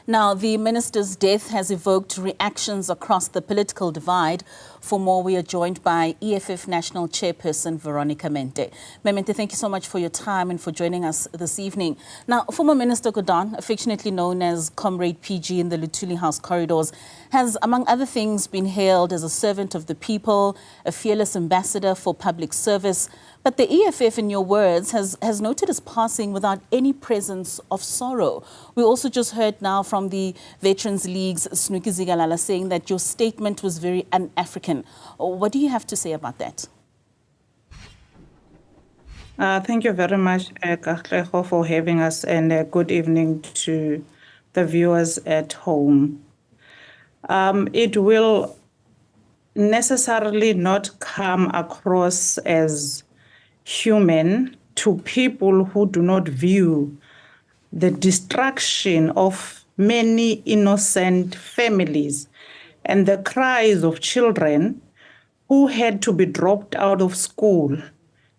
Now, the minister's death has evoked reactions across the political divide. For more, we are joined by EFF National Chairperson Veronica Mente. Mente, thank you so much for your time and for joining us this evening. Now, former Minister Gordhan, affectionately known as Comrade PG in the Luthuli House corridors, has, among other things, been hailed as a servant of the people, a fearless ambassador for public service. But the EFF, in your words, has noted his passing without any presence of sorrow. We also just heard now from the Veterans League's Snuki Zigalala saying that your statement was very un-African. What do you have to say about that? Thank you very much, Kakleho, for having us, and good evening to the viewers at home. It will necessarily not come across as human to people who do not view the destruction of many innocent families and the cries of children who had to be dropped out of school,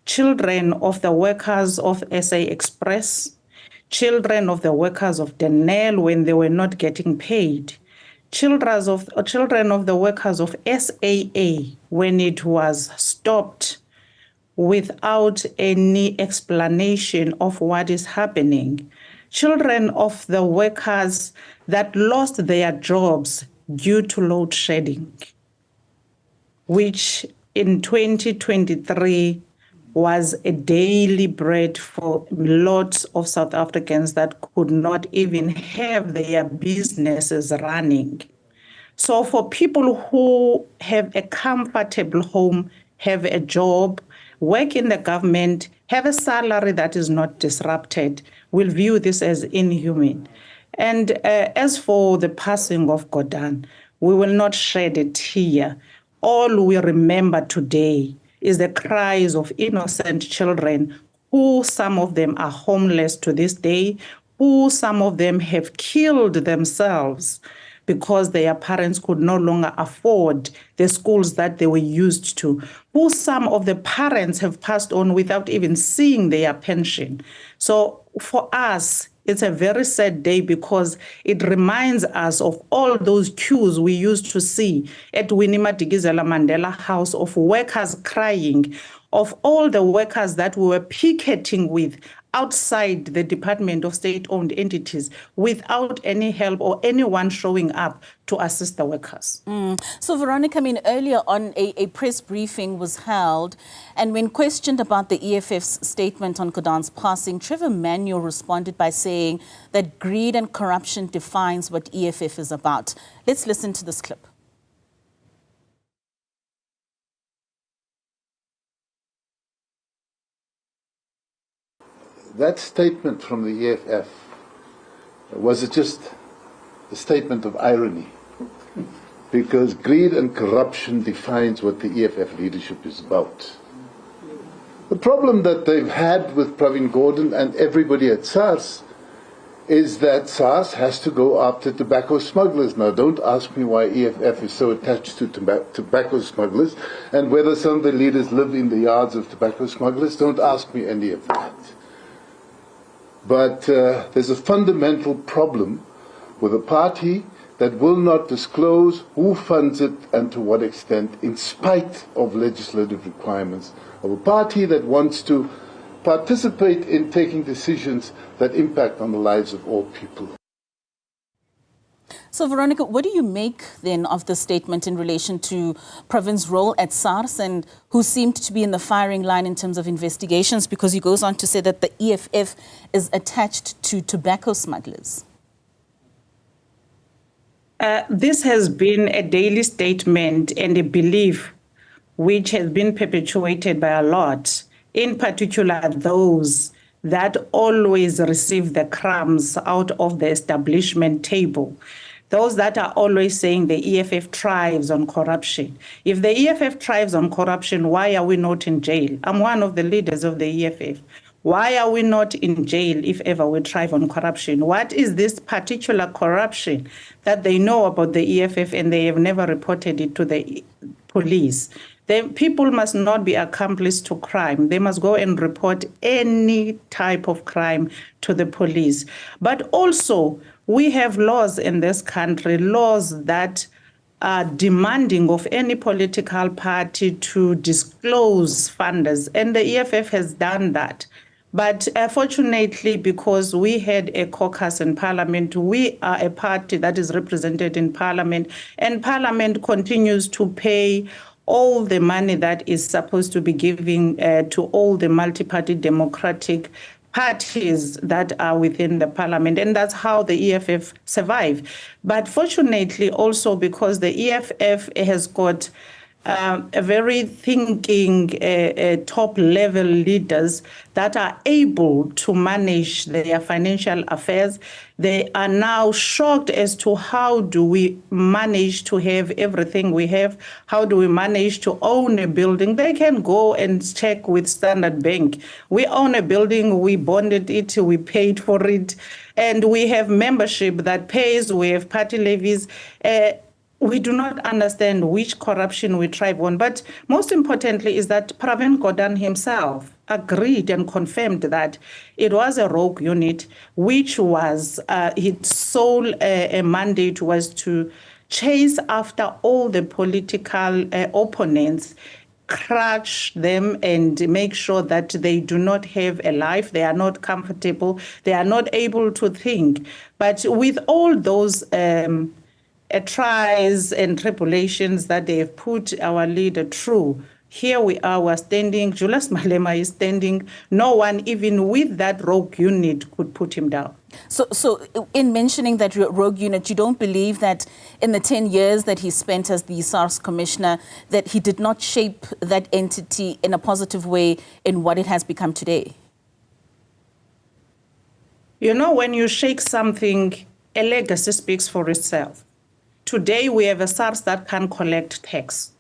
children of the workers of SA Express, children of the workers of Denel when they were not getting paid, children of the workers of SAA when it was stopped without any explanation of what is happening, children of the workers that lost their jobs due to load shedding, which in 2023 was a daily bread for lots of South Africans that could not even have their businesses running. So for people who have a comfortable home, have a job, work in the government, have a salary that is not disrupted, will view this as inhuman. And as for the passing of Gordhan, we will not shed a tear. All we remember today is the cries of innocent children who some of them are homeless to this day, who some of them have killed themselves because their parents could no longer afford the schools that they were used to, who some of the parents have passed on without even seeing their pension. So for us, it's a very sad day because it reminds us of all those queues we used to see at Winnie Madikizela Mandela House of workers crying, of all the workers that we were picketing with outside the Department of State-owned entities without any help or anyone showing up to assist the workers. So, Veronica, earlier on a press briefing was held, and when questioned about the EFF's statement on Gordhan's passing, Trevor Manuel responded by saying that greed and corruption defines what EFF is about. Let's listen to this clip. That statement from the EFF, was it just a statement of irony? Because greed and corruption defines what the EFF leadership is about. The problem that they've had with Pravin Gordhan and everybody at SARS is that SARS has to go after tobacco smugglers. Now, don't ask me why EFF is so attached to tobacco smugglers and whether some of the leaders live in the yards of tobacco smugglers. Don't ask me any of that. But there's a fundamental problem with a party that will not disclose who funds it and to what extent, in spite of legislative requirements, of a party that wants to participate in taking decisions that impact on the lives of all people. So, Veronica, what do you make then of the statement in relation to Pravin's role at SARS and who seemed to be in the firing line in terms of investigations, because he goes on to say that the EFF is attached to tobacco smugglers? This has been a daily statement and a belief which has been perpetuated by a lot, in particular those that always receive the crumbs out of the establishment table. Those that are always saying the EFF thrives on corruption. If the EFF thrives on corruption, why are we not in jail? I'm one of the leaders of the EFF. Why are we not in jail if ever we thrive on corruption? What is this particular corruption that they know about the EFF and they have never reported it to the police? The people must not be accomplices to crime. They must go and report any type of crime to the police. But also, We have laws in this country, laws that are demanding of any political party to disclose funders, and the EFF has done that. But fortunately, because we had a caucus in Parliament, we are a party that is represented in Parliament, and Parliament continues to pay all the money that is supposed to be given to all the multi-party democratic parties that are within the parliament, and that's how the EFF survive. But fortunately, also because the EFF has got a very thinking top-level leaders that are able to manage their financial affairs. They are now shocked as to how do we manage to have everything we have? How do we manage to own a building? They can go and check with Standard Bank. We own a building, we bonded it, we paid for it, and we have membership that pays, we have party levies. We do not understand which corruption we thrive on. But most importantly is that Pravin Gordhan himself agreed and confirmed that it was a rogue unit, which was its sole mandate was to chase after all the political opponents, crush them and make sure that they do not have a life, they are not comfortable, they are not able to think. But with all those tries and tribulations that they have put our leader through, here we are, we're standing, Julius Malema is standing, no one even with that rogue unit could put him down. So in mentioning that rogue unit, you don't believe that in the 10 years that he spent as the SARS commissioner, that he did not shape that entity in a positive way in what it has become today? You know, when you shake something, a legacy speaks for itself. Today, we have a SARS that can collect tax.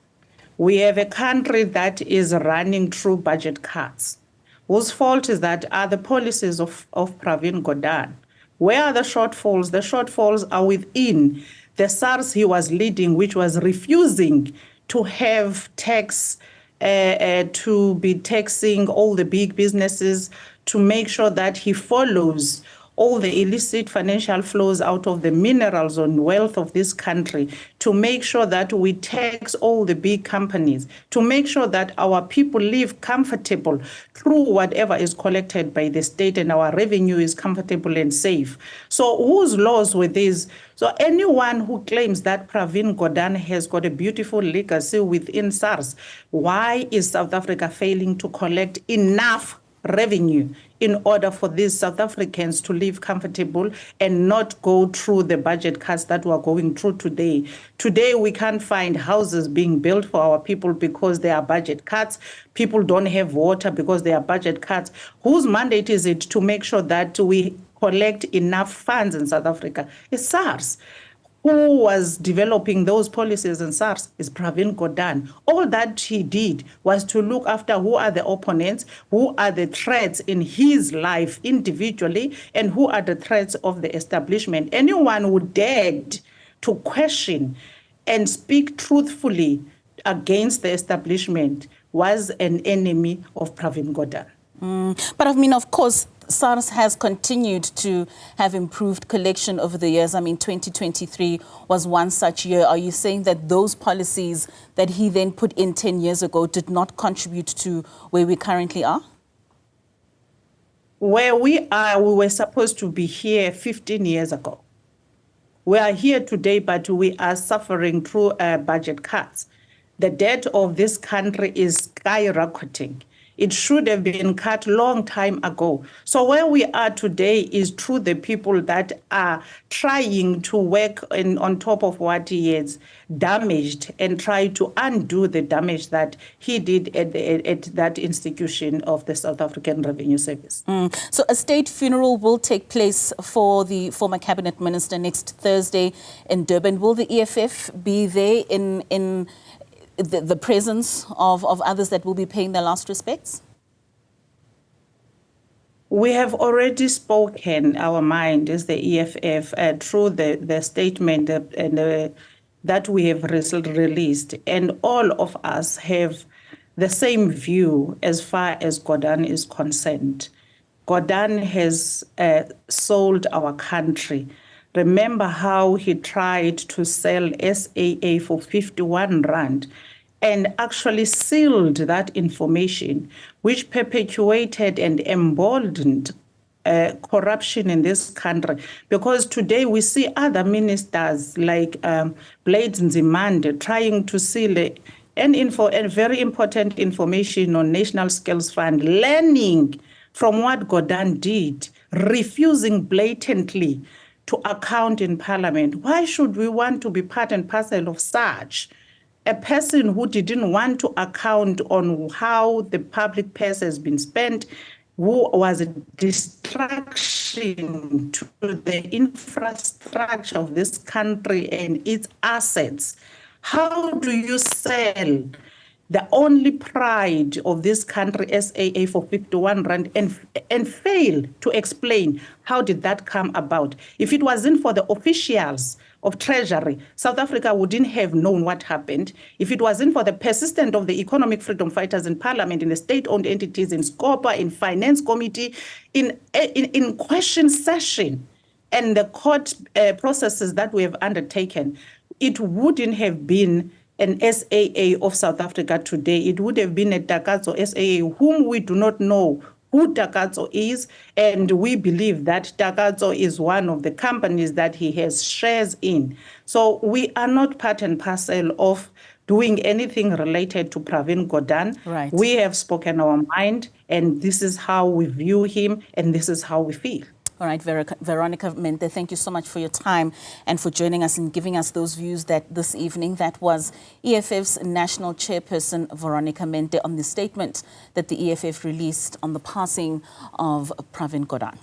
We have a country that is running through budget cuts. Whose fault is that? Are the policies of Pravin Gordhan. Where are the shortfalls? The shortfalls are within the SARS he was leading, which was refusing to have tax, to be taxing all the big businesses, to make sure that he follows all the illicit financial flows out of the minerals and wealth of this country, to make sure that we tax all the big companies, to make sure that our people live comfortable through whatever is collected by the state and our revenue is comfortable and safe. So whose laws were these? So anyone who claims that Pravin Gordhan has got a beautiful legacy within SARS, why is South Africa failing to collect enough revenue in order for these South Africans to live comfortable and not go through the budget cuts that we're going through today? Today, we can't find houses being built for our people because there are budget cuts. People don't have water because there are budget cuts. Whose mandate is it to make sure that we collect enough funds in South Africa? It's SARS. Who was developing those policies in SARS is Pravin Gordhan. All that he did was to look after who are the opponents, who are the threats in his life individually, and who are the threats of the establishment. Anyone who dared to question and speak truthfully against the establishment was an enemy of Pravin Gordhan. But I mean, of course, SARS has continued to have improved collection over the years. I mean, 2023 was one such year. Are you saying that those policies that he then put in 10 years ago did not contribute to where we currently are? Where we are, we were supposed to be here 15 years ago. We are here today, but we are suffering through budget cuts. The debt of this country is skyrocketing. It should have been cut long time ago. So where we are today is through the people that are trying to work on top of what he has damaged and try to undo the damage that he did at that institution of the South African Revenue Service. So a state funeral will take place for the former cabinet minister next Thursday in Durban. Will the EFF be there in the presence of others that will be paying their last respects? We have already spoken our mind as the EFF through the statement that we have released, and all of us have the same view as far as Gordhan is concerned. Gordhan has sold our country. Remember how he tried to sell SAA for 51 rand and actually sealed that information, which perpetuated and emboldened corruption in this country. Because today we see other ministers like Blades Nzimande trying to seal and very important information on National Skills Fund, learning from what Gordhan did, refusing blatantly to account in Parliament. Why should we want to be part and parcel of such a person who didn't want to account on how the public purse has been spent, who was a distraction to the infrastructure of this country and its assets? How do you sell the only pride of this country, SAA, for 51 rand and fail to explain how did that come about? If it wasn't for the officials of Treasury, South Africa wouldn't have known what happened. If it wasn't for the persistence of the economic freedom fighters in Parliament, in the state-owned entities, in SCOPA, in Finance Committee, in question session, and the court processes that we have undertaken, it wouldn't have been an SAA of South Africa today. It would have been a Takatso SAA, whom we do not know who Takatso is, and we believe that Takatso is one of the companies that he has shares in. So we are not part and parcel of doing anything related to Pravin Gordhan. Right. We have spoken our mind, and this is how we view him, and this is how we feel. All right, Veronica Mente, thank you so much for your time and for joining us and giving us those views that this evening. That was EFF's National Chairperson, Veronica Mente, on the statement that the EFF released on the passing of Pravin Gordhan.